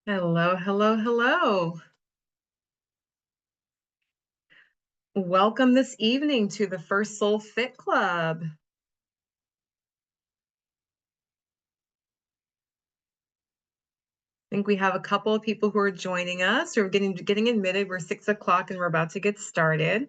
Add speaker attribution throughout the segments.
Speaker 1: Hello, hello, hello. Welcome this evening to the First Soul Fit Club. I think we have a couple of people who are joining us. We're getting admitted. We're 6 o'clock and we're about to get started.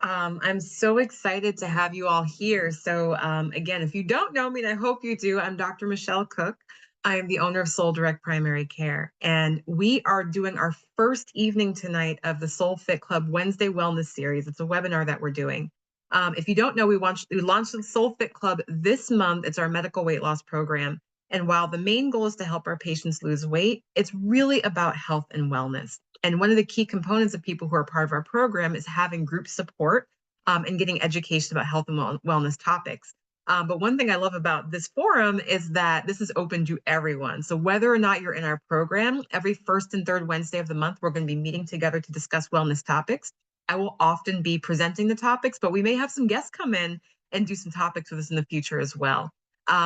Speaker 1: I'm so excited to have you all here. So, again, if you don't know me, and I hope you do, I'm Dr. Michelle Cook. I am the owner of Soul Direct Primary Care, and we are doing our first evening tonight of the Soul Fit Club Wednesday Wellness Series. It's a webinar that we're doing. If you don't know, we launched the Soul Fit Club this month. It's our medical weight loss program. And while the main goal is to help our patients lose weight, it's really about health and wellness. And one of the key components of people who are part of our program is having group support and getting education about health and wellness topics. But one thing I love about this forum is that this is open to everyone. So whether or not you're in our program, every first and third Wednesday of the month, we're going to be meeting together to discuss wellness topics. I will often be presenting the topics, but we may have some guests come in and do some topics with us in the future as well.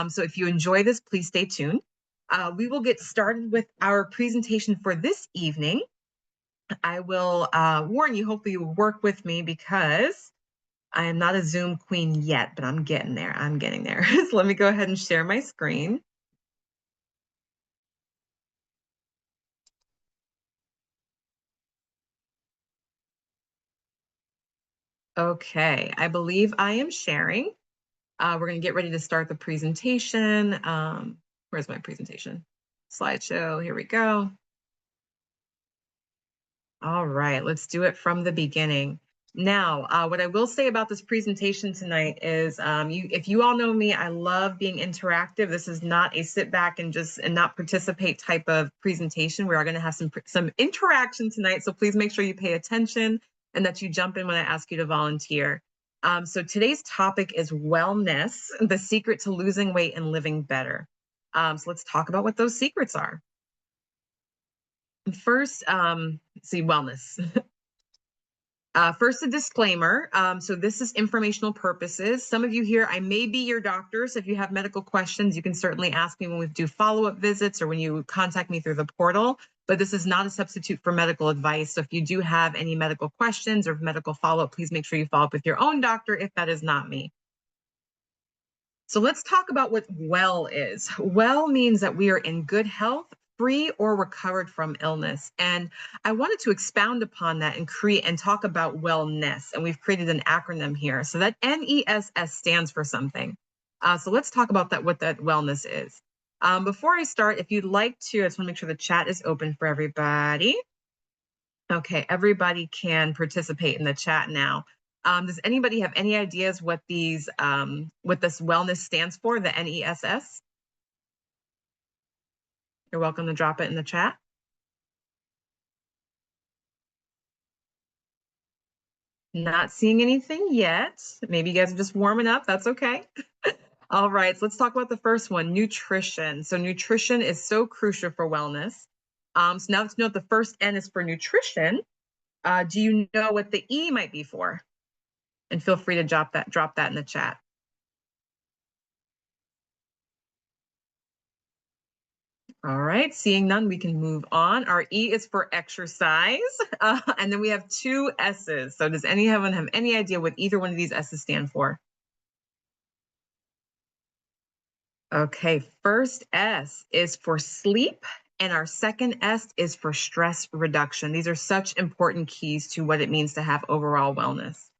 Speaker 1: So if you enjoy this, please stay tuned. We will get started with our presentation for this evening. I will warn you, hopefully you will work with me because I am not a Zoom queen yet, but I'm getting there. I'm getting there. So let me go ahead and share my screen. Okay, I believe I am sharing. We're going to get ready to start the presentation. Where's my presentation? Slideshow. Here we go. All right, let's do it from the beginning. Now, what I will say about this presentation tonight is, if you all know me, I love being interactive. This is not a sit back and not participate type of presentation. We are going to have some interaction tonight, so please make sure you pay attention and that you jump in when I ask you to volunteer. So today's topic is wellness, the secret to losing weight and living better. So let's talk about what those secrets are. First, see wellness. First, a disclaimer. So this is informational purposes. Some of you here, I may be your doctor. So if you have medical questions, you can certainly ask me when we do follow-up visits or when you contact me through the portal. But this is not a substitute for medical advice. So if you do have any medical questions or medical follow-up, please make sure you follow up with your own doctor if that is not me. So let's talk about what well is. Well means that we are in good health, free or recovered from illness. And I wanted to expound upon that and create and talk about Well-N.E.S. And we've created an acronym here. So that N-E-S-S stands for something. So let's talk about that, what that wellness is. Before I start, if you'd like to, I just want to make sure the chat is open for everybody. Okay, everybody can participate in the chat now. Does anybody have any ideas what this wellness stands for, the N-E-S-S? You're welcome to drop it in the chat. Not seeing anything yet. Maybe you guys are just warming up. That's okay. All right, so let's talk about the first one, nutrition. So nutrition is so crucial for wellness. So now let's note the first N is for nutrition. Do you know what the E might be for? And feel free to drop that in the chat. All right, seeing none, we can move on. Our E is for exercise, and then we have two S's. So does anyone have any idea what either one of these S's stand for? Okay, first S is for sleep, and our second S is for stress reduction. These are such important keys to what it means to have overall wellness.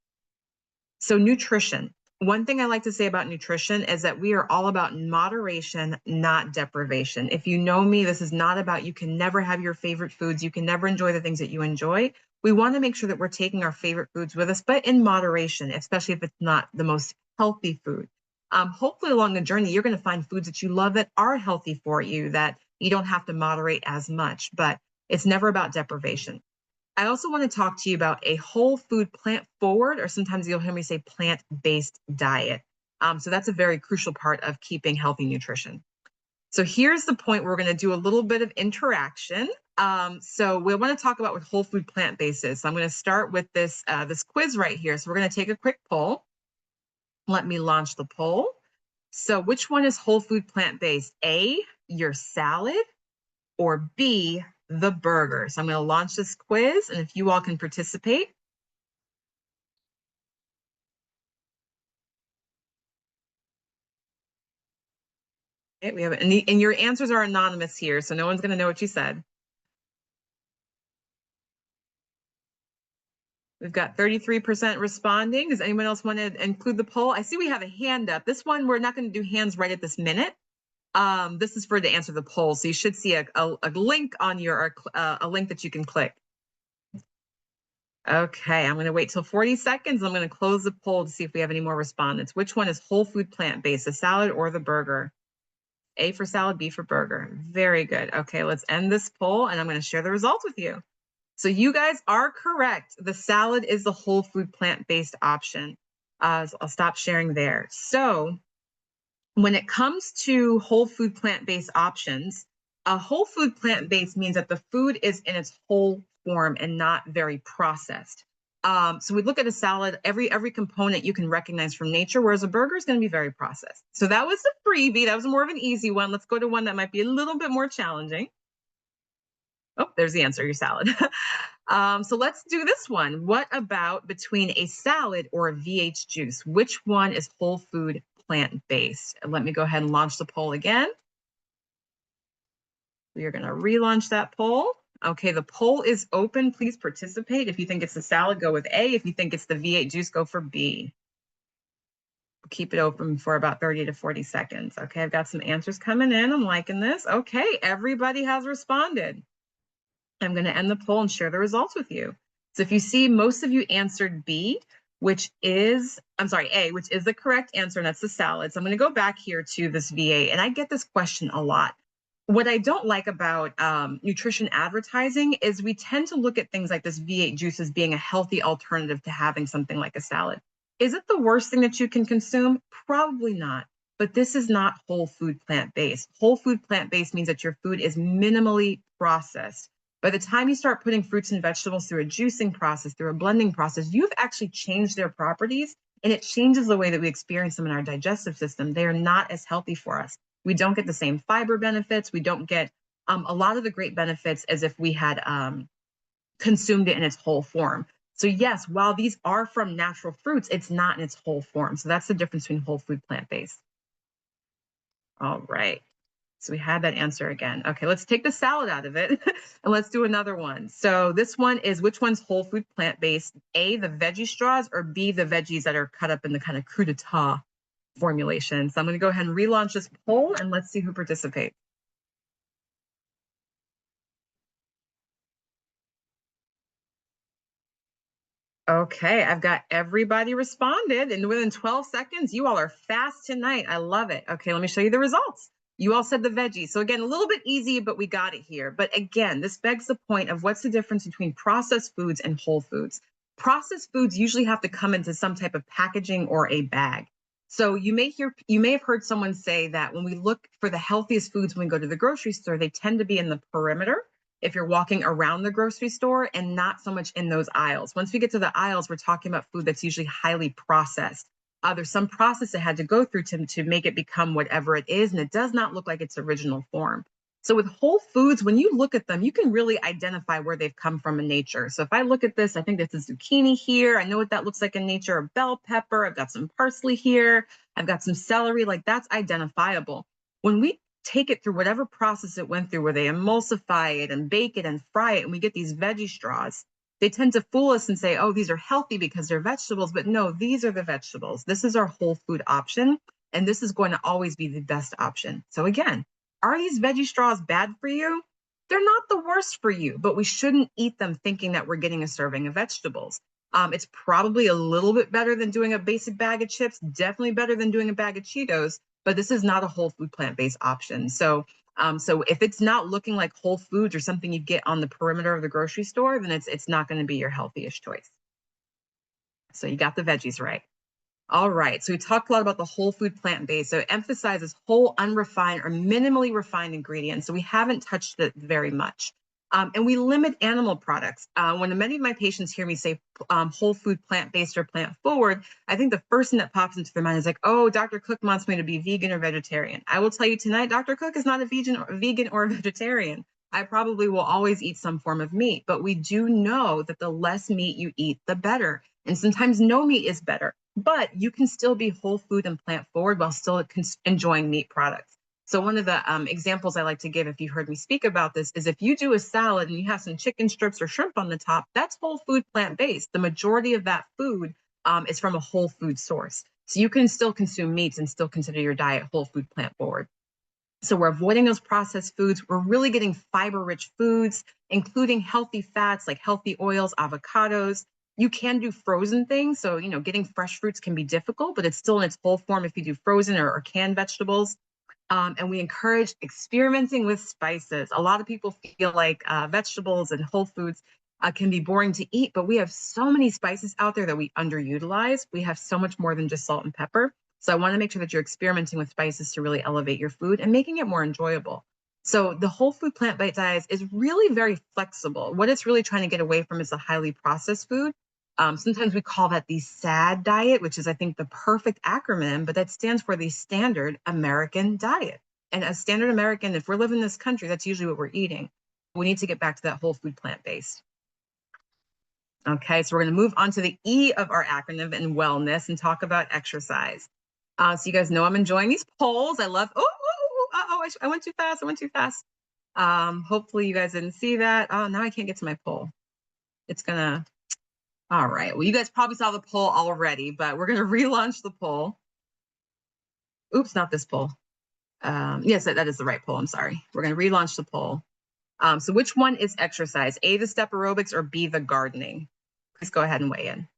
Speaker 1: So nutrition. One thing I like to say about nutrition is that we are all about moderation, not deprivation. If you know me, this is not about you can never have your favorite foods. You can never enjoy the things that you enjoy. We want to make sure that we're taking our favorite foods with us, but in moderation, especially if it's not the most healthy food. Hopefully along the journey, you're going to find foods that you love that are healthy for you, that you don't have to moderate as much, but it's never about deprivation. I also want to talk to you about a whole food plant forward, or sometimes you'll hear me say plant-based diet. So that's a very crucial part of keeping healthy nutrition. So here's the point where we're going to do a little bit of interaction. So we want to talk about what whole food plant-based is. So I'm going to start with this quiz right here. So we're going to take a quick poll. Let me launch the poll. So which one is whole food plant-based? A, your salad. or B, the burger? So I'm going to launch this quiz, and if you all can participate. Okay, we have it. And your answers are anonymous here, so no one's going to know what you said. We've got 33% responding. Does anyone else want to include the poll? I see we have a hand up. This one, we're not going to do hands right at this minute. This is for the answer the poll. So you should see a link on your, a link that you can click. Okay, I'm going to wait till 40 seconds. I'm going to close the poll to see if we have any more respondents. Which one is whole food plant-based, the salad or the burger? A for salad, B for burger. Very good. Okay, let's end this poll, and I'm going to share the results with you. So you guys are correct. The salad is the whole food plant-based option. So I'll stop sharing there. So when it comes to whole food plant-based options, a whole food plant-based means that the food is in its whole form and not very processed. So we look at a salad, every component you can recognize from nature, whereas a burger is going to be very processed. So that was a freebie. That was more of an easy one. Let's go to one that might be a little bit more challenging. Oh, there's the answer, your salad. So let's do this one. What about between a salad or a VH juice? Which one is whole food plant-based? Let me go ahead and launch the poll again. We are going to relaunch that poll. Okay, the poll is open. Please participate. If you think it's the salad, go with A. If you think it's the V8 juice, go for B. Keep it open for about 30 to 40 seconds. Okay, I've got some answers coming in. I'm liking this. Okay, everybody has responded. I'm going to end the poll and share the results with you. So if you see, most of you answered B, which is, I'm sorry, A, which is the correct answer, and that's the salad. So I'm going to go back here to this V8, and I get this question a lot. What I don't like about nutrition advertising is we tend to look at things like this V8 juice as being a healthy alternative to having something like a salad. Is it the worst thing that you can consume? Probably not. But this is not whole food plant-based. Whole food plant-based means that your food is minimally processed. By the time you start putting fruits and vegetables through a juicing process, through a blending process, you've actually changed their properties, and it changes the way that we experience them in our digestive system. They are not as healthy for us. We don't get the same fiber benefits. We don't get a lot of the great benefits as if we had consumed it in its whole form. So yes, while these are from natural fruits, it's not in its whole form. So that's the difference between whole food plant-based. All right. So we had that answer again. Okay, let's take the salad out of it and let's do another one. So this one is, which one's whole food plant-based? A, the veggie straws, or B, the veggies that are cut up in the kind of crudité formulation. So I'm going to go ahead and relaunch this poll, and let's see who participates. Okay, I've got everybody responded, and within 12 seconds, you all are fast tonight. I love it. Okay, let me show you the results. You all said the veggies. So again, a little bit easy, but we got it here. But again, this begs the point of what's the difference between processed foods and whole foods. Processed foods usually have to come into some type of packaging or a bag. So you may have heard someone say that when we look for the healthiest foods when we go to the grocery store, they tend to be in the perimeter if you're walking around the grocery store and not so much in those aisles. Once we get to the aisles, we're talking about food that's usually highly processed. There's some process it had to go through to make it become whatever it is, and it does not look like its original form. So with whole foods, when you look at them, you can really identify where they've come from in nature. So if I look at this, I think this is zucchini here. I know what that looks like in nature, a bell pepper. I've got some parsley here. I've got some celery. Like, that's identifiable. When we take it through whatever process it went through, where they emulsify it and bake it and fry it, and we get these veggie straws, they tend to fool us and say, oh, these are healthy because they're vegetables. But no, these are the vegetables. This is our whole food option, and this is going to always be the best option. So again, are these veggie straws bad for you? They're not the worst for you, but we shouldn't eat them thinking that we're getting a serving of vegetables. It's probably a little bit better than doing a basic bag of chips, definitely better than doing a bag of Cheetos, but this is not a whole food plant-based option. So if it's not looking like whole foods or something you get on the perimeter of the grocery store, then it's not going to be your healthiest choice. So you got the veggies right. All right, so we talked a lot about the whole food plant-based. So it emphasizes whole, unrefined, or minimally refined ingredients. So we haven't touched it very much. And we limit animal products. When many of my patients hear me say whole food, plant-based, or plant-forward, I think the first thing that pops into their mind is like, oh, Dr. Cook wants me to be vegan or vegetarian. I will tell you tonight, Dr. Cook is not a vegan or a vegetarian. I probably will always eat some form of meat, but we do know that the less meat you eat, the better. And sometimes no meat is better, but you can still be whole food and plant forward while still enjoying meat products. So one of the examples I like to give, if you heard me speak about this, is if you do a salad and you have some chicken strips or shrimp on the top, that's whole food plant-based. The majority of that food is from a whole food source. So you can still consume meats and still consider your diet whole food plant forward. So we're avoiding those processed foods. We're really getting fiber-rich foods, including healthy fats like healthy oils, avocados. You can do frozen things. So, getting fresh fruits can be difficult, but it's still in its whole form if you do frozen or canned vegetables. And we encourage experimenting with spices. A lot of people feel like vegetables and whole foods can be boring to eat, but we have so many spices out there that we underutilize. We have so much more than just salt and pepper. So I want to make sure that you're experimenting with spices to really elevate your food and making it more enjoyable. So the whole food plant-based diet is really very flexible. What it's really trying to get away from is the highly processed food. Sometimes we call that the SAD diet, which is, I think, the perfect acronym, but that stands for the Standard American Diet. And as Standard American, if we're living in this country, that's usually what we're eating. We need to get back to that whole food plant-based. Okay, so we're going to move on to the E of our acronym in wellness and talk about exercise. So you guys know I'm enjoying these polls. I love, I went too fast. I went too fast. Hopefully you guys didn't see that. Oh, now I can't get to my poll. It's gonna, all right. Well, you guys probably saw the poll already, but we're gonna relaunch the poll. Oops, not this poll. Yes, that is the right poll. I'm sorry. We're gonna relaunch the poll. So which one is exercise? A, the step aerobics, or B, the gardening? Please go ahead and weigh in.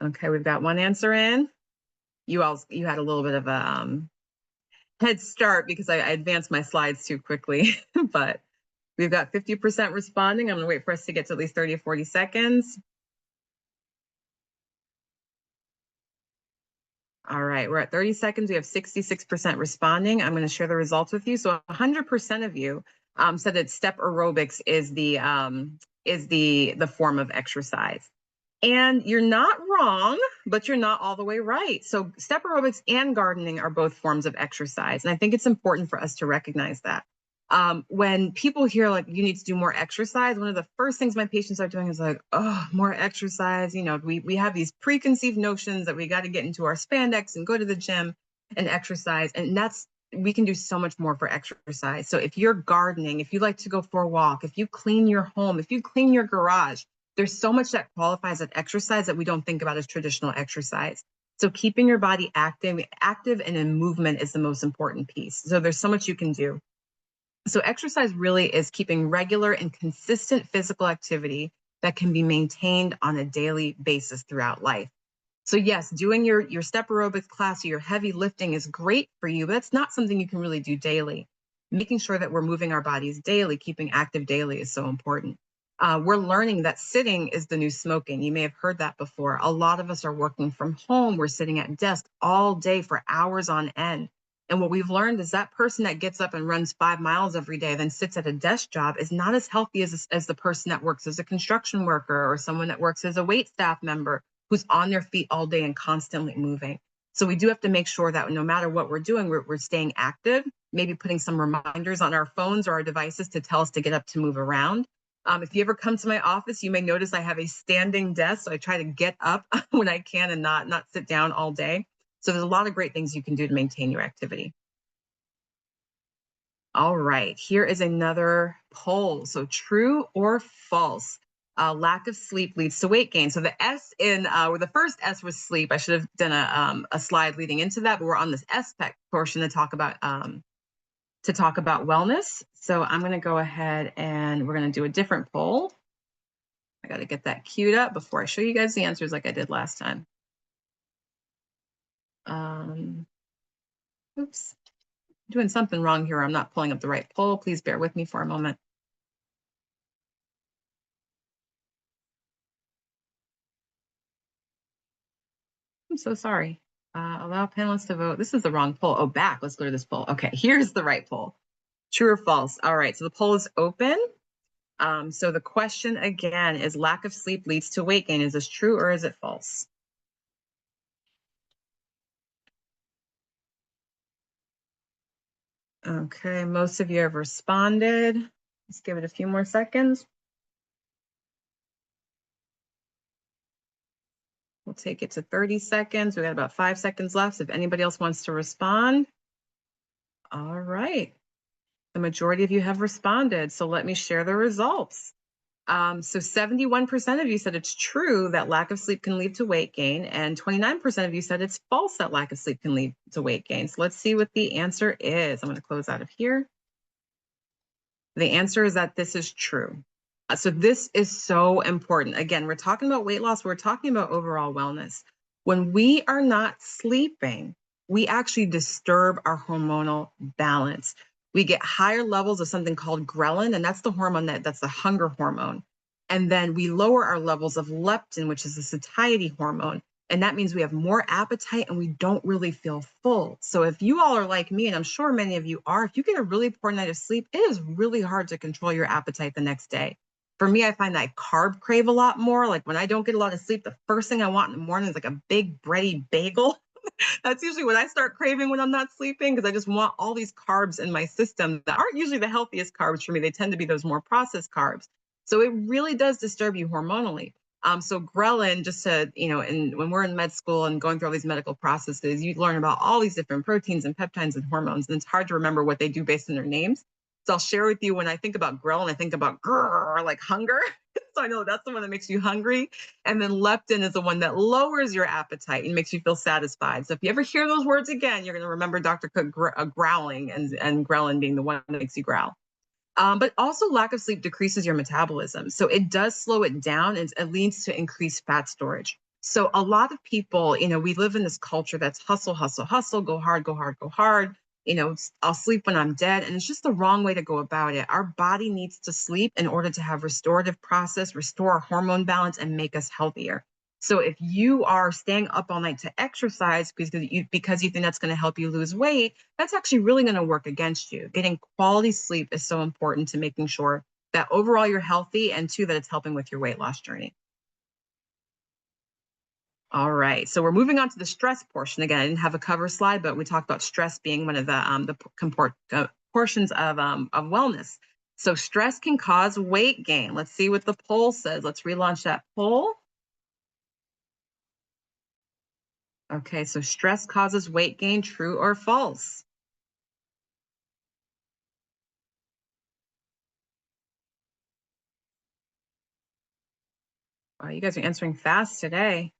Speaker 1: Okay, we've got one answer in. You had a little bit of a head start because I advanced my slides too quickly, but we've got 50% responding. I'm gonna wait for us to get to at least 30 or 40 seconds. All right, we're at 30 seconds. We have 66% responding. I'm going to share the results with you. So 100% of you said that step aerobics is the form of exercise. And you're not wrong, but you're not all the way right. So step aerobics and gardening are both forms of exercise. And I think it's important for us to recognize that. When people hear like you need to do more exercise, one of the first things my patients are doing is like, oh, more exercise. We have these preconceived notions that we got to get into our spandex and go to the gym and exercise. And we can do so much more for exercise. So if you're gardening, if you like to go for a walk, if you clean your home, if you clean your garage, there's so much that qualifies as exercise that we don't think about as traditional exercise. So keeping your body active and in movement is the most important piece. So there's so much you can do. So exercise really is keeping regular and consistent physical activity that can be maintained on a daily basis throughout life. So yes, doing your step aerobics class or your heavy lifting is great for you, but it's not something you can really do daily. Making sure that we're moving our bodies daily, keeping active daily is so important. We're learning that sitting is the new smoking. You may have heard that before. A lot of us are working from home. We're sitting at desk all day for hours on end. And what we've learned is that person that gets up and runs 5 miles every day, then sits at a desk job is not as healthy as the person that works as a construction worker or someone that works as a wait staff member who's on their feet all day and constantly moving. So we do have to make sure that no matter what we're doing, we're staying active, maybe putting some reminders on our phones or our devices to tell us to get up to move around. If you ever come to my office, you may notice I have a standing desk. So I try to get up when I can and not sit down all day. So there's a lot of great things you can do to maintain your activity. All right, here is another poll. So true or false? Lack of sleep leads to weight gain. So the S in, where the first S was sleep, I should have done a slide leading into that, but we're on this S portion to talk about wellness. So I'm going to go ahead and we're going to do a different poll. I got to get that queued up before I show you guys the answers like I did last time. Oops, doing something wrong here. I'm not pulling up the right poll. Please bear with me for a moment. I'm so sorry. Allow panelists to vote. This is the wrong poll. Oh, back. Let's go to this poll. Okay, here's the right poll. True or false? All right, so the poll is open. So the question again is lack of sleep leads to weight gain. Is this true or is it false? Okay, most of you have responded. Let's give it a few more seconds. We'll take it to 30 seconds. We got about 5 seconds left if anybody else wants to respond. All right. The majority of you have responded. So let me share the results. So 71% of you said it's true that lack of sleep can lead to weight gain, and 29% of you said it's false that lack of sleep can lead to weight gain. So let's see what the answer is. I'm going to close out of here. The answer is that this is true. So this is so important. Again, we're talking about weight loss. We're talking about overall wellness. When we are not sleeping, we actually disturb our hormonal balance. We get higher levels of something called ghrelin, and that's the hormone that's the hunger hormone. And then we lower our levels of leptin, which is the satiety hormone. And that means we have more appetite and we don't really feel full. So if you all are like me, and I'm sure many of you are, if you get a really poor night of sleep, it is really hard to control your appetite the next day. For me, I find that I carb crave a lot more. Like when I don't get a lot of sleep, the first thing I want in the morning is like a big bready bagel. That's usually what I start craving when I'm not sleeping, because I just want all these carbs in my system that aren't usually the healthiest carbs for me. They tend to be those more processed carbs. So it really does disturb you hormonally. So ghrelin, just to, and when we're in med school and going through all these medical processes, you learn about all these different proteins and peptides and hormones, and it's hard to remember what they do based on their names. So I'll share with you, when I think about ghrelin, I think about grrr, like hunger. So I know that's the one that makes you hungry. And then leptin is the one that lowers your appetite and makes you feel satisfied. So if you ever hear those words again, you're going to remember Dr. Cook growling, and ghrelin being the one that makes you growl. But also lack of sleep decreases your metabolism. So it does slow it down, and it leads to increased fat storage. So a lot of people, we live in this culture that's hustle, hustle, hustle, go hard, go hard, go hard. I'll sleep when I'm dead. And it's just the wrong way to go about it. Our body needs to sleep in order to have restorative process, restore our hormone balance, and make us healthier. So if you are staying up all night to exercise because you think that's going to help you lose weight, that's actually really going to work against you. Getting quality sleep is so important to making sure that overall you're healthy, and two, that it's helping with your weight loss journey. All right, so we're moving on to the stress portion. Again, I didn't have a cover slide, but we talked about stress being one of the portions of wellness. So stress can cause weight gain. Let's see what the poll says. Let's relaunch that poll. Okay, so stress causes weight gain, true or false? Wow, you guys are answering fast today.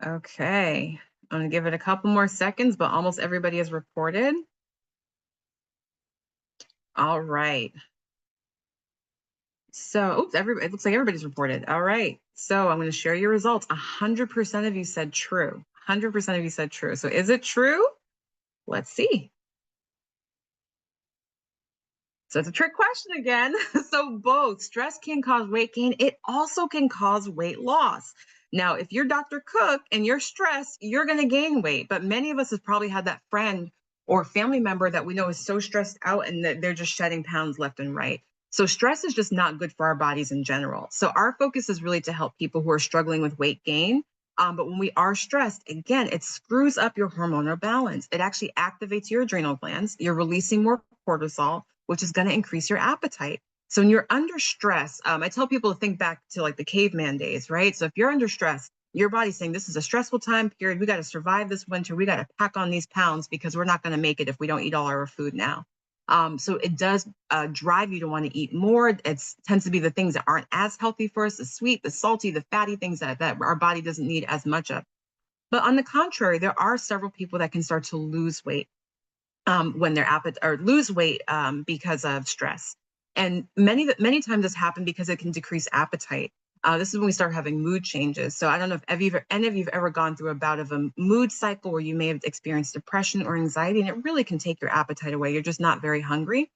Speaker 1: Okay, I'm gonna give it a couple more seconds, but almost everybody has reported. All right. So, oops, it looks like everybody's reported. All right. So I'm going to share your results. 100% of you said true. 100% of you said true. So is it true? Let's see. So it's a trick question again. So both stress can cause weight gain. It also can cause weight loss. Now, if you're Dr. Cook and you're stressed, you're going to gain weight. But many of us have probably had that friend or family member that we know is so stressed out and that they're just shedding pounds left and right. So stress is just not good for our bodies in general. So our focus is really to help people who are struggling with weight gain. But when we are stressed, again, it screws up your hormonal balance. It actually activates your adrenal glands. You're releasing more cortisol, which is going to increase your appetite. So when you're under stress, I tell people to think back to like the caveman days, right? So if you're under stress, your body's saying this is a stressful time period. We got to survive this winter. We got to pack on these pounds because we're not going to make it if we don't eat all our food now. So it does drive you to want to eat more. It tends to be the things that aren't as healthy for us, the sweet, the salty, the fatty things that our body doesn't need as much of. But on the contrary, there are several people that can start to lose weight when they're or lose weight because of stress. And many times this happens because it can decrease appetite. This is when we start having mood changes. So I don't know if any of you have ever gone through a bout of a mood cycle where you may have experienced depression or anxiety, and it really can take your appetite away. You're just not very hungry.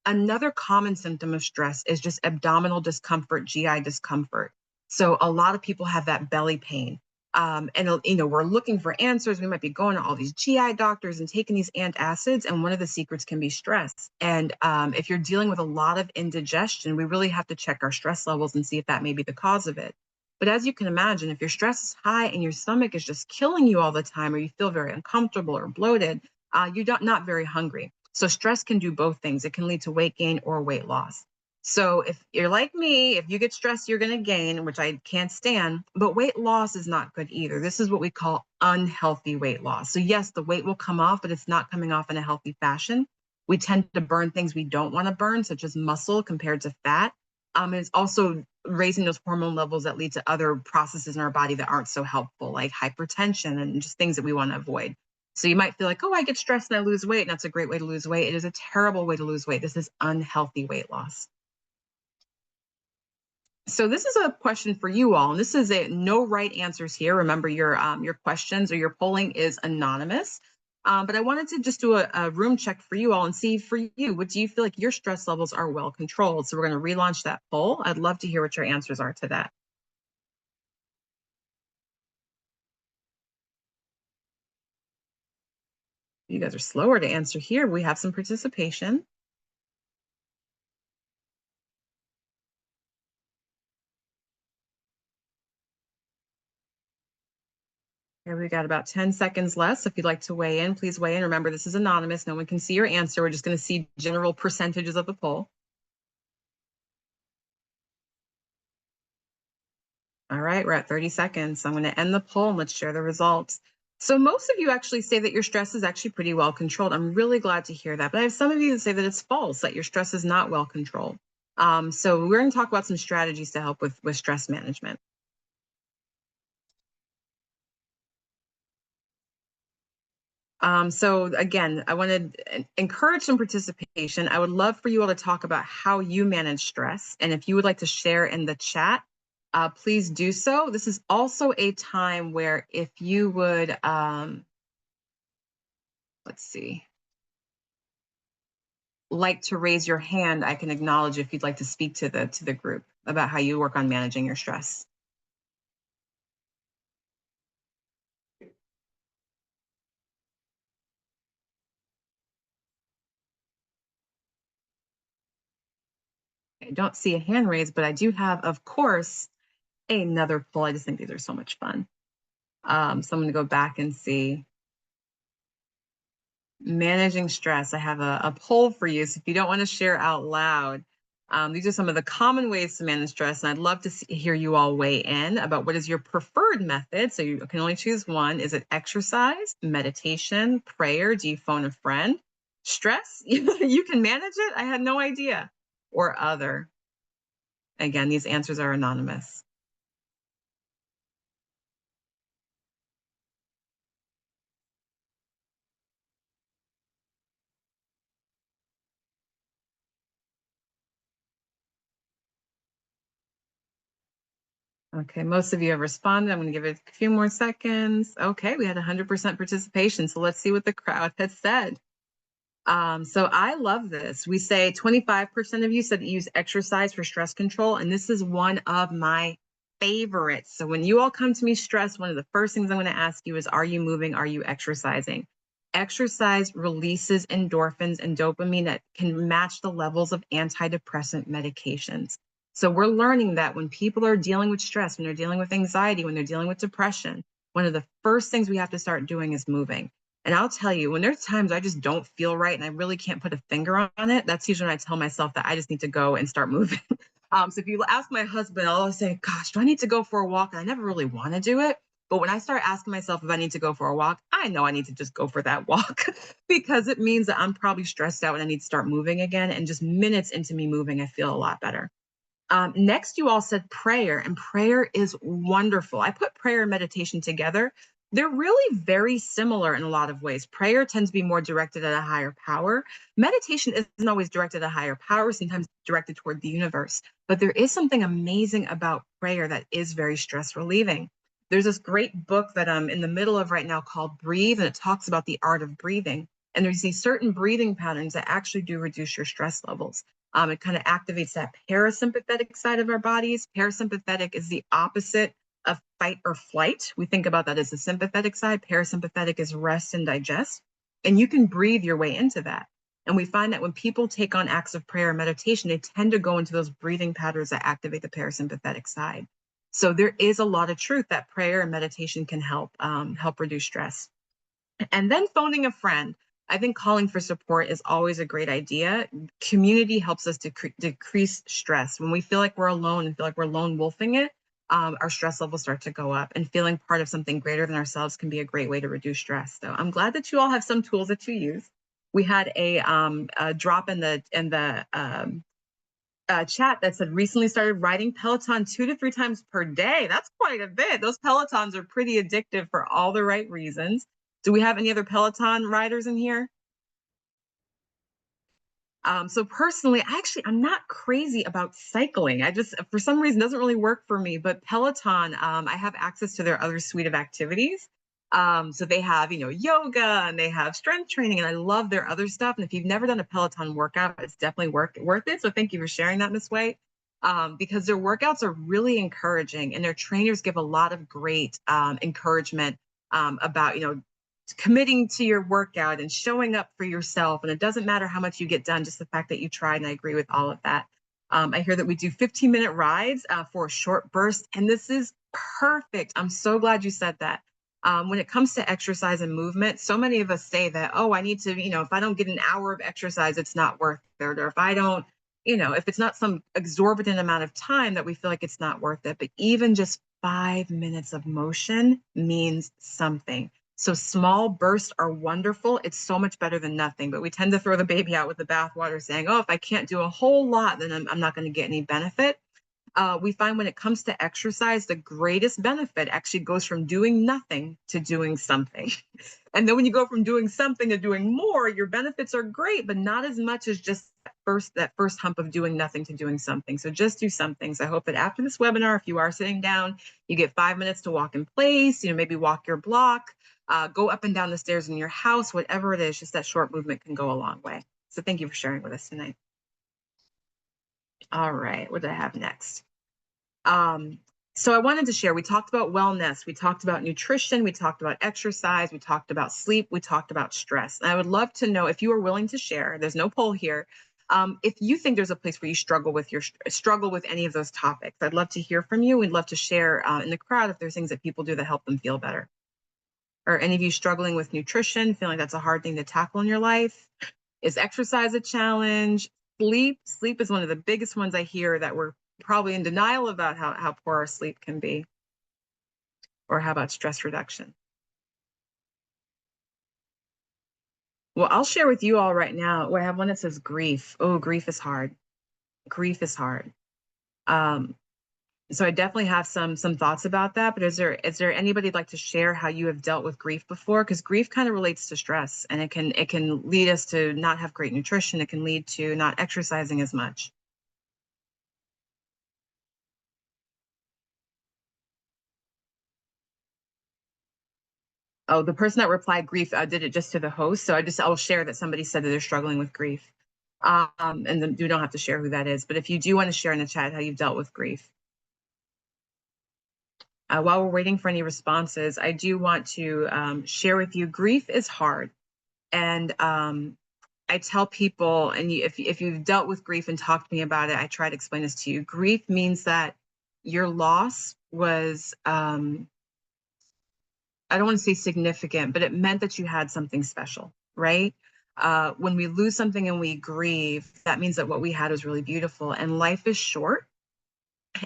Speaker 1: Another common symptom of stress is just abdominal discomfort, GI discomfort. So a lot of people have that belly pain. And we're looking for answers. We might be going to all these GI doctors and taking these antacids, and one of the secrets can be stress. And if you're dealing with a lot of indigestion, we really have to check our stress levels and see if that may be the cause of it. But as you can imagine, if your stress is high and your stomach is just killing you all the time, or you feel very uncomfortable or bloated, you're not very hungry. So stress can do both things. It can lead to weight gain or weight loss. So if you're like me, if you get stressed, you're going to gain, which I can't stand, but weight loss is not good either. This is what we call unhealthy weight loss. So yes, the weight will come off, but it's not coming off in a healthy fashion. We tend to burn things we don't want to burn, such as muscle compared to fat. It's also raising those hormone levels that lead to other processes in our body that aren't so helpful, like hypertension and just things that we want to avoid. So you might feel like, oh, I get stressed and I lose weight, and that's a great way to lose weight. It is a terrible way to lose weight. This is unhealthy weight loss. So this is a question for you all, and this is a no right answers here. Remember, your questions or your polling is anonymous. But I wanted to just do a room check for you all and see for you, what do you feel like your stress levels are well controlled? So we're going to relaunch that poll. I'd love to hear what your answers are to that. You guys are slower to answer here. We have some participation. Here we got about 10 seconds left. So if you'd like to weigh in, please weigh in. Remember, this is anonymous. No one can see your answer. We're just going to see general percentages of the poll. All right, we're at 30 seconds. So I'm going to end the poll and let's share the results. So most of you actually say that your stress is actually pretty well controlled. I'm really glad to hear that. But I have some of you that say that it's false, that your stress is not well controlled. So we're going to talk about some strategies to help with stress management. So again, I want to encourage some participation. I would love for you all to talk about how you manage stress. And if you would like to share in the chat, please do so. This is also a time where if you would, let's see, like to raise your hand, I can acknowledge if you'd like to speak to the group about how you work on managing your stress. I don't see a hand raised, but I do have, of course, another poll. I just think these are so much fun. So I'm going to go back and see. Managing stress. I have a poll for you. So if you don't want to share out loud, these are some of the common ways to manage stress. And I'd love to hear you all weigh in about what is your preferred method. So you can only choose one. Is it exercise, meditation, prayer? Do you phone a friend? Stress? You can manage it? I had no idea. Or other. Again, these answers are anonymous. Okay, most of you have responded. I'm going to give it a few more seconds. Okay, we had 100% participation. So let's see what the crowd has said. So I love this. We say 25% of you said use exercise for stress control, and this is one of my favorites. So when you all come to me stressed, one of the first things I'm going to ask you is, are you moving? Are you exercising? Exercise releases endorphins and dopamine that can match the levels of antidepressant medications. So we're learning that when people are dealing with stress, when they're dealing with anxiety, when they're dealing with depression, one of the first things we have to start doing is moving. And I'll tell you, when there's times I just don't feel right and I really can't put a finger on it, that's usually when I tell myself that I just need to go and start moving. So if you ask my husband, I'll always say, gosh, do I need to go for a walk? And I never really want to do it. But when I start asking myself if I need to go for a walk, I know I need to just go for that walk because it means that I'm probably stressed out and I need to start moving again. And just minutes into me moving, I feel a lot better. Next, you all said prayer, and prayer is wonderful. I put prayer and meditation together. They're really very similar in a lot of ways. Prayer tends to be more directed at a higher power. Meditation isn't always directed at a higher power, sometimes directed toward the universe. But there is something amazing about prayer that is very stress relieving. There's this great book that I'm in the middle of right now called Breathe, and it talks about the art of breathing. And there's these certain breathing patterns that actually do reduce your stress levels. It kind of activates that parasympathetic side of our bodies. Parasympathetic is the opposite of fight or flight. We think about that as the sympathetic side. Parasympathetic is rest and digest. And you can breathe your way into that. And we find that when people take on acts of prayer and meditation, they tend to go into those breathing patterns that activate the parasympathetic side. So there is a lot of truth that prayer and meditation can help reduce stress. And then phoning a friend. I think calling for support is always a great idea. Community helps us to decrease stress. When we feel like we're alone and feel like we're lone wolfing it, our stress levels start to go up. And feeling part of something greater than ourselves can be a great way to reduce stress. So I'm glad that you all have some tools that you use. We had a drop in the chat that said recently started riding Peloton 2 to 3 times per day. That's quite a bit. Those Pelotons are pretty addictive for all the right reasons. Do we have any other Peloton riders in here? So personally, I'm not crazy about cycling. I just, for some reason, doesn't really work for me. But Peloton, I have access to their other suite of activities. So they have, yoga and they have strength training, and I love their other stuff. And if you've never done a Peloton workout, it's definitely worth it. So thank you for sharing that, Miss White. Because their workouts are really encouraging, and their trainers give a lot of great encouragement about, committing to your workout and showing up for yourself. And it doesn't matter how much you get done, just the fact that you tried. And I agree with all of that. I hear that we do 15-minute rides for a short burst, and this is perfect. I'm so glad you said that. When it comes to exercise and movement, so many of us say that, oh, I need to, if I don't get an hour of exercise, it's not worth it. Or if I don't, if it's not some exorbitant amount of time, that we feel like it's not worth it. But even just 5 minutes of motion means something. So small bursts are wonderful. It's so much better than nothing, but we tend to throw the baby out with the bathwater saying, oh, if I can't do a whole lot, then I'm not going to get any benefit. We find when it comes to exercise, the greatest benefit actually goes from doing nothing to doing something. And then when you go from doing something to doing more, your benefits are great, but not as much as just that first hump of doing nothing to doing something. So just do something. So I hope that after this webinar, if you are sitting down, you get 5 minutes to walk in place, maybe walk your block, go up and down the stairs in your house, whatever it is, just that short movement can go a long way. So thank you for sharing with us tonight. All right, what do I have next? So I wanted to share, we talked about wellness, we talked about nutrition, we talked about exercise, we talked about sleep, we talked about stress. And I would love to know, if you are willing to share, there's no poll here, if you think there's a place where you struggle with any of those topics. I'd love to hear from you. We'd love to share in the crowd if there's things that people do that help them feel better. Or any of you struggling with nutrition, feeling like that's a hard thing to tackle in your life? Is exercise a challenge? Sleep is one of the biggest ones I hear, that we're probably in denial about how poor our sleep can be. Or how about stress reduction? Well, I'll share with you all right now. I have one that says grief. Oh, grief is hard. Grief is hard. So I definitely have some thoughts about that. But is there anybody like to share how you have dealt with grief before? Because grief kind of relates to stress, and it can lead us to not have great nutrition. It can lead to not exercising as much. Oh, the person that replied grief did it just to the host. So I'll share that somebody said that they're struggling with grief. And then you don't have to share who that is. But if you do want to share in the chat how you've dealt with grief. While we're waiting for any responses, I do want to share with you, grief is hard. And I tell people, and if you've dealt with grief and talked to me about it, I try to explain this to you. Grief means that your loss was, I don't want to say significant, but it meant that you had something special, right? When we lose something and we grieve, that means that what we had was really beautiful. And life is short,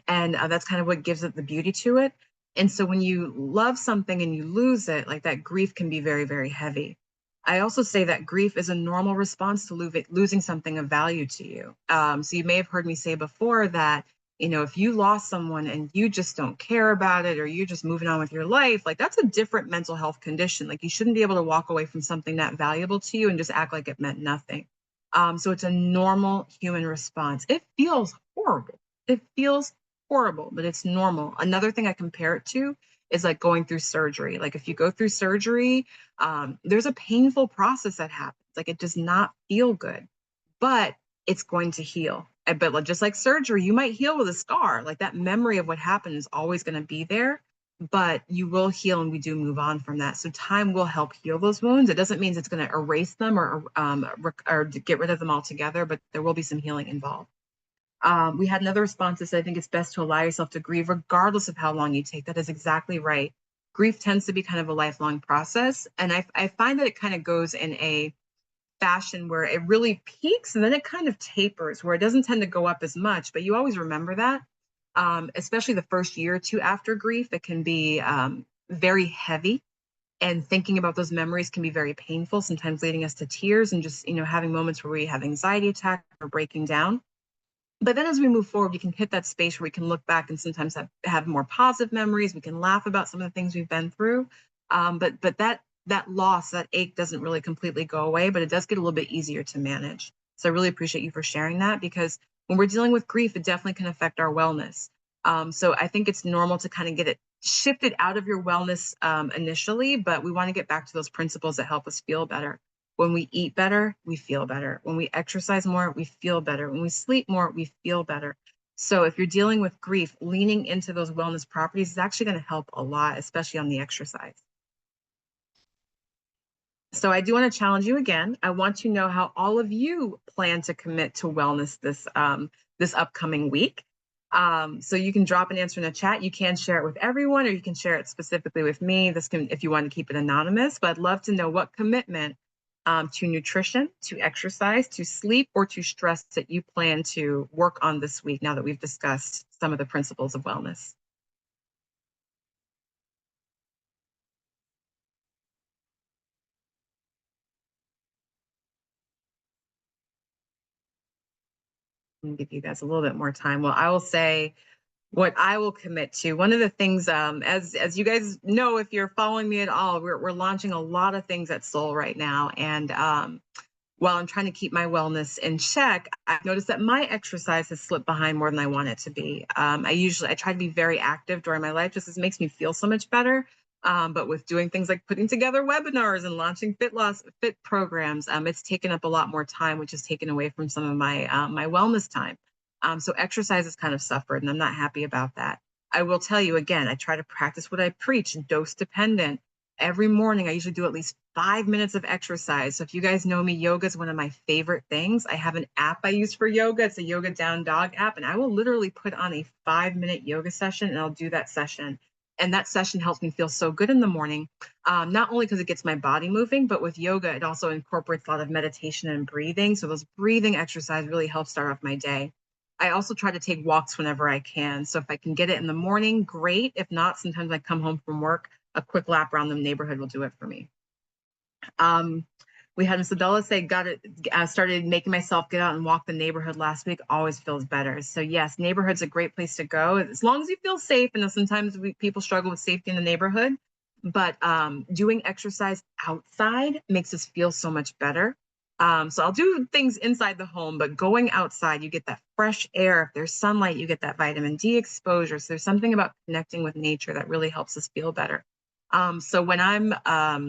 Speaker 1: and that's kind of what gives it the beauty to it. And so when you love something and you lose it, like, that grief can be very, very heavy. I also say that grief is a normal response to losing something of value to you. So you may have heard me say before that, if you lost someone and you just don't care about it, or you're just moving on with your life, like, that's a different mental health condition. Like, you shouldn't be able to walk away from something that valuable to you and just act like it meant nothing. So it's a normal human response. It feels horrible. It feels horrible, but it's normal. Another thing I compare it to is like going through surgery. Like, if you go through surgery, there's a painful process that happens. Like, it does not feel good, but it's going to heal. But just like surgery, you might heal with a scar. Like, that memory of what happened is always going to be there, but you will heal, and we do move on from that. So time will help heal those wounds. It doesn't mean it's going to erase them or get rid of them altogether, but there will be some healing involved. We had another response that said, I think it's best to allow yourself to grieve regardless of how long you take. That is exactly right. Grief tends to be kind of a lifelong process. And I find that it kind of goes in fashion where it really peaks and then it kind of tapers, where it doesn't tend to go up as much. But you always remember that, especially the first year or two after grief, it can be very heavy. And thinking about those memories can be very painful, sometimes leading us to tears and just, having moments where we have anxiety attacks or breaking down. But then as we move forward, we can hit that space where we can look back and sometimes have more positive memories. We can laugh about some of the things we've been through. But that loss, that ache doesn't really completely go away, but it does get a little bit easier to manage. So I really appreciate you for sharing that, because when we're dealing with grief, it definitely can affect our wellness. So I think it's normal to kind of get it shifted out of your wellness initially, but we want to get back to those principles that help us feel better. When we eat better, we feel better. When we exercise more, we feel better. When we sleep more, we feel better. So if you're dealing with grief, leaning into those wellness properties is actually going to help a lot, especially on the exercise. So I do want to challenge you again. I want to know how all of you plan to commit to wellness this upcoming week. So you can drop an answer in the chat. You can share it with everyone, or you can share it specifically with me. This can, if you want to keep it anonymous, but I'd love to know what commitment to nutrition, to exercise, to sleep, or to stress that you plan to work on this week, now that we've discussed some of the principles of wellness. I'm gonna give you guys a little bit more time. Well, I will say what I will commit to. One of the things, as you guys know, if you're following me at all, we're launching a lot of things at Soul right now, and while I'm trying to keep my wellness in check, I've noticed that my exercise has slipped behind more than I want it to be. I try to be very active during my life, just because it makes me feel so much better. But with doing things like putting together webinars and launching fit programs, it's taken up a lot more time, which has taken away from some of my wellness time. So exercise has kind of suffered, and I'm not happy about that. I will tell you again, I try to practice what I preach, dose dependent. Every morning, I usually do at least 5 minutes of exercise. So if you guys know me, yoga is one of my favorite things. I have an app I use for yoga. It's a Yoga Down Dog app, and I will literally put on a 5-minute yoga session, and I'll do that session. And that session helps me feel so good in the morning, not only because it gets my body moving, but with yoga, it also incorporates a lot of meditation and breathing. So those breathing exercise really help start off my day. I also try to take walks whenever I can. So if I can get it in the morning, great. If not, sometimes I come home from work, a quick lap around the neighborhood will do it for me. We had Miss Adela say, started making myself get out and walk the neighborhood last week. Always feels better. So yes, neighborhood's a great place to go as long as you feel safe. And sometimes people struggle with safety in the neighborhood, but doing exercise outside makes us feel so much better. So I'll do things inside the home, but going outside, you get that fresh air. If there's sunlight, you get that vitamin D exposure. So there's something about connecting with nature that really helps us feel better. So when I'm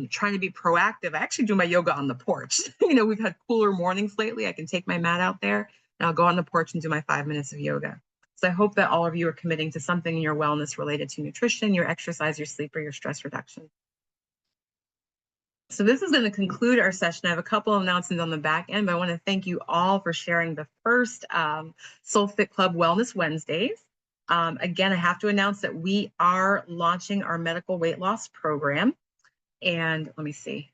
Speaker 1: trying to be proactive, I actually do my yoga on the porch. We've had cooler mornings lately. I can take my mat out there and I'll go on the porch and do my 5 minutes of yoga. So I hope that all of you are committing to something in your wellness related to nutrition, your exercise, your sleep, or your stress reduction. So this is going to conclude our session. I have a couple of announcements on the back end, but I want to thank you all for sharing the first Soul Fit Club Wellness Wednesdays. Again, I have to announce that we are launching our medical weight loss program. And let me see.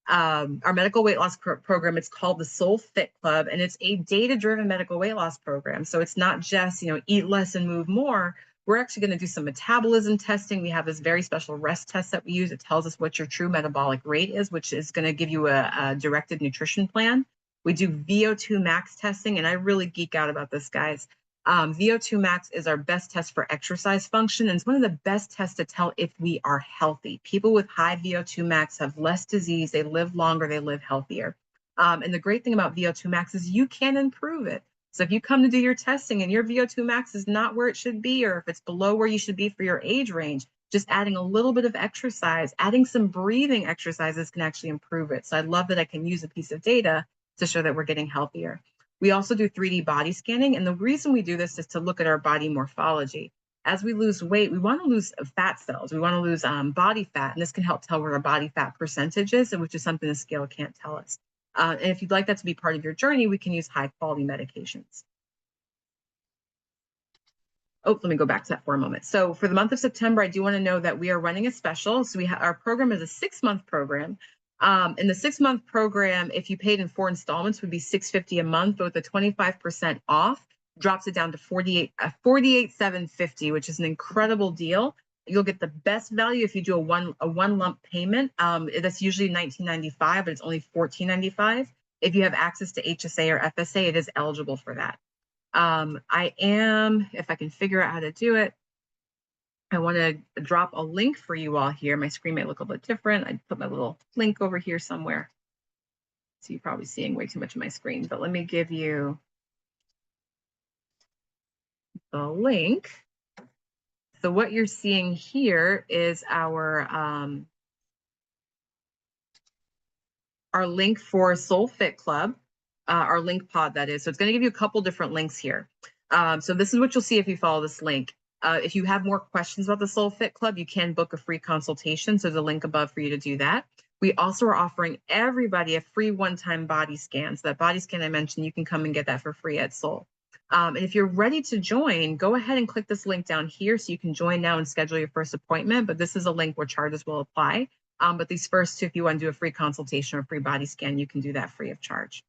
Speaker 1: Our medical weight loss program, it's called the Soul Fit Club, and it's a data-driven medical weight loss program. So it's not just, eat less and move more. We're actually going to do some metabolism testing. We have this very special rest test that we use. It tells us what your true metabolic rate is, which is going to give you a directed nutrition plan. We do VO2 max testing, and I really geek out about this, guys. VO2 max is our best test for exercise function, and it's one of the best tests to tell if we are healthy. People with high VO2 max have less disease, they live longer, they live healthier. And the great thing about VO2 max is you can improve it. So if you come to do your testing and your VO2 max is not where it should be, or if it's below where you should be for your age range, just adding a little bit of exercise, adding some breathing exercises can actually improve it. So I love that I can use a piece of data to show that we're getting healthier. We also do 3D body scanning, and the reason we do this is to look at our body morphology. As we lose weight, we want to lose fat cells. We want to lose body fat, and this can help tell where our body fat percentage is, which is something the scale can't tell us. And if you'd like that to be part of your journey, we can use high-quality medications. Oh, let me go back to that for a moment. So for the month of September, I do want to know that we are running a special. So our program is a 6-month program. In the 6-month program, if you paid in 4 installments, would be $650 a month, but with the 25% off, drops it down to 48,750, which is an incredible deal. You'll get the best value if you do a one lump payment. That's usually $19.95, but it's only $14.95. If you have access to HSA or FSA, it is eligible for that. If I can figure out how to do it, I want to drop a link for you all here. My screen might look a bit different. I put my little link over here somewhere. So you're probably seeing way too much of my screen, but let me give you the link. So what you're seeing here is our link for Soul Fit Club, our link pod that is. So it's going to give you a couple different links here. So this is what you'll see if you follow this link. If you have more questions about the Soul Fit Club, you can book a free consultation. So there's a link above for you to do that. We also are offering everybody a free one-time body scan. So that body scan I mentioned, you can come and get that for free at Soul. And if you're ready to join, go ahead and click this link down here so you can join now and schedule your first appointment. But this is a link where charges will apply. But these first two, if you want to do a free consultation or a free body scan, you can do that free of charge.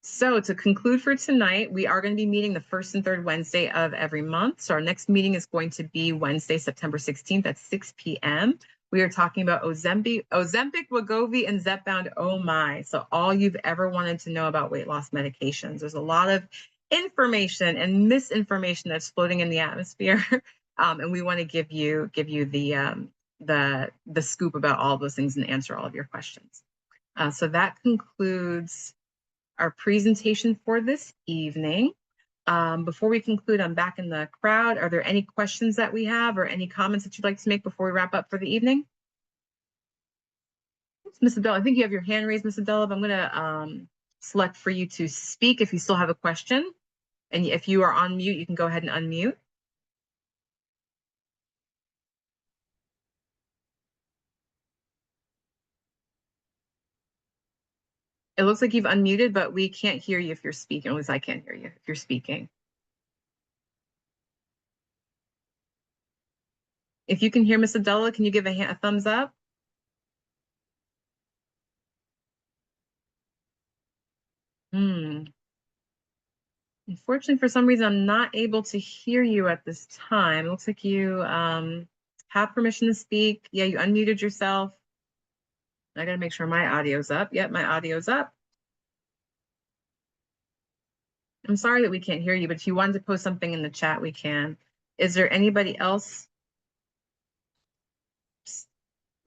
Speaker 1: So to conclude for tonight, we are going to be meeting the first and third Wednesday of every month. So our next meeting is going to be Wednesday, September 16th at 6 p.m. We are talking about Ozempic, Wegovy, and Zepbound. Oh my. So all you've ever wanted to know about weight loss medications. There's a lot of information and misinformation that's floating in the atmosphere. And we want to give you the scoop about all those things and answer all of your questions. So that concludes our presentation for this evening. Before we conclude, I'm back in the crowd. Are there any questions that we have or any comments that you'd like to make before we wrap up for the evening? Ms. Adela, I think you have your hand raised, Ms. Adela. I'm going to select for you to speak if you still have a question. And if you are on mute, you can go ahead and unmute. It looks like you've unmuted, but we can't hear you if you're speaking. At least I can't hear you if you're speaking. If you can hear Ms. Adela, can you give a thumbs up? Unfortunately, for some reason, I'm not able to hear you at this time. It looks like you have permission to speak. Yeah, you unmuted yourself. I got to make sure my audio's up. Yep, my audio's up. I'm sorry that we can't hear you, but if you wanted to post something in the chat, we can. Is there anybody else?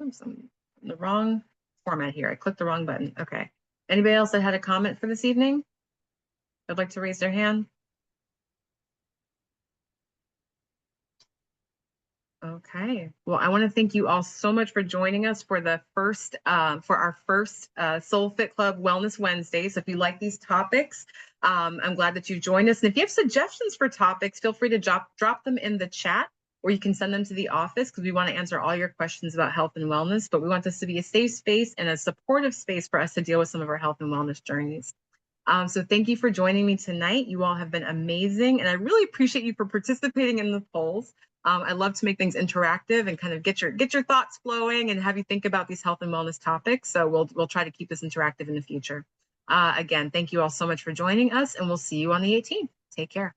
Speaker 1: Oops, I'm in the wrong format here. I clicked the wrong button. Okay. Anybody else that had a comment for this evening? I'd like to raise their hand. Okay. Well, I want to thank you all so much for joining us for the first, for our first Soul Fit Club Wellness Wednesday. So if you like these topics, I'm glad that you joined us. And if you have suggestions for topics, feel free to drop them in the chat, or you can send them to the office because we want to answer all your questions about health and wellness. But we want this to be a safe space and a supportive space for us to deal with some of our health and wellness journeys. So thank you for joining me tonight. You all have been amazing, and I really appreciate you for participating in the polls. I love to make things interactive and kind of get your thoughts flowing and have you think about these health and wellness topics. So we'll try to keep this interactive in the future. Again, thank you all so much for joining us, and we'll see you on the 18th. Take care.